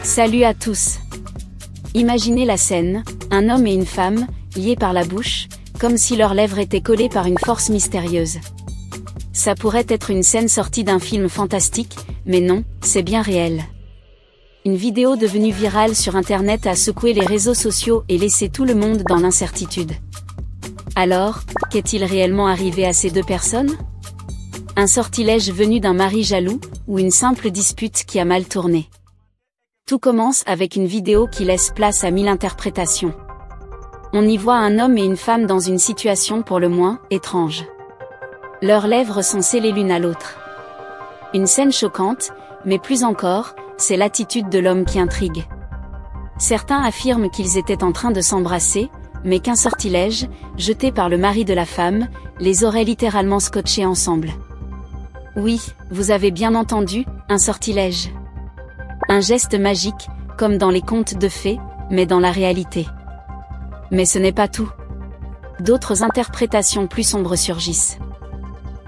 Salut à tous. Imaginez la scène, un homme et une femme, liés par la bouche, comme si leurs lèvres étaient collées par une force mystérieuse. Ça pourrait être une scène sortie d'un film fantastique, mais non, c'est bien réel. Une vidéo devenue virale sur internet a secoué les réseaux sociaux et laissé tout le monde dans l'incertitude. Alors, qu'est-il réellement arrivé à ces deux personnes? Un sortilège venu d'un mari jaloux, ou une simple dispute qui a mal tourné? Tout commence avec une vidéo qui laisse place à 1000 interprétations. On y voit un homme et une femme dans une situation pour le moins étrange. Leurs lèvres sont scellées l'une à l'autre. Une scène choquante, mais plus encore, c'est l'attitude de l'homme qui intrigue. Certains affirment qu'ils étaient en train de s'embrasser, mais qu'un sortilège, jeté par le mari de la femme, les aurait littéralement scotchés ensemble. Oui, vous avez bien entendu, un sortilège. Un geste magique, comme dans les contes de fées, mais dans la réalité. Mais ce n'est pas tout. D'autres interprétations plus sombres surgissent.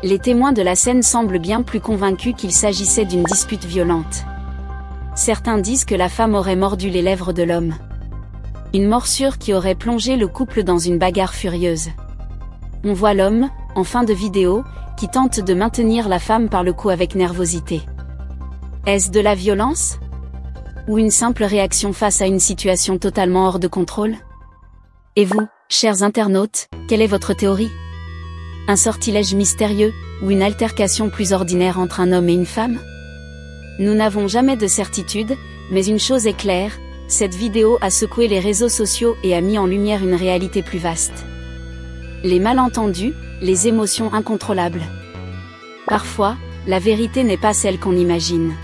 Les témoins de la scène semblent bien plus convaincus qu'il s'agissait d'une dispute violente. Certains disent que la femme aurait mordu les lèvres de l'homme. Une morsure qui aurait plongé le couple dans une bagarre furieuse. On voit l'homme, en fin de vidéo, qui tente de maintenir la femme par le cou avec nervosité. Est-ce de la violence? Ou une simple réaction face à une situation totalement hors de contrôle? Et vous, chers internautes, quelle est votre théorie? Un sortilège mystérieux, ou une altercation plus ordinaire entre un homme et une femme? Nous n'avons jamais de certitude, mais une chose est claire, cette vidéo a secoué les réseaux sociaux et a mis en lumière une réalité plus vaste. Les malentendus, les émotions incontrôlables. Parfois, la vérité n'est pas celle qu'on imagine.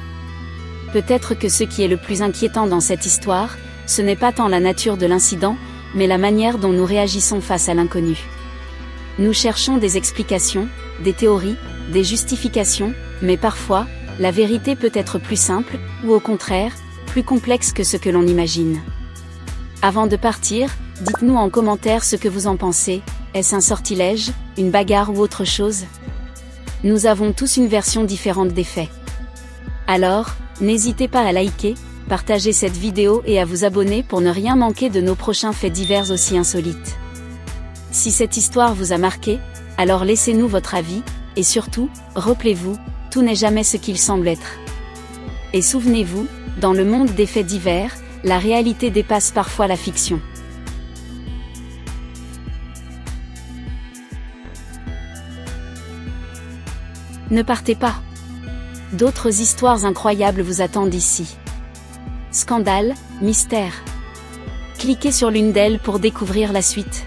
Peut-être que ce qui est le plus inquiétant dans cette histoire, ce n'est pas tant la nature de l'incident, mais la manière dont nous réagissons face à l'inconnu. Nous cherchons des explications, des théories, des justifications, mais parfois, la vérité peut être plus simple, ou au contraire, plus complexe que ce que l'on imagine. Avant de partir, dites-nous en commentaire ce que vous en pensez, est-ce un sortilège, une bagarre ou autre chose? Nous avons tous une version différente des faits. Alors, n'hésitez pas à liker, partager cette vidéo et à vous abonner pour ne rien manquer de nos prochains faits divers aussi insolites. Si cette histoire vous a marqué, alors laissez-nous votre avis, et surtout, rappelez-vous, tout n'est jamais ce qu'il semble être. Et souvenez-vous, dans le monde des faits divers, la réalité dépasse parfois la fiction. Ne partez pas. D'autres histoires incroyables vous attendent ici. Scandale, mystère. Cliquez sur l'une d'elles pour découvrir la suite.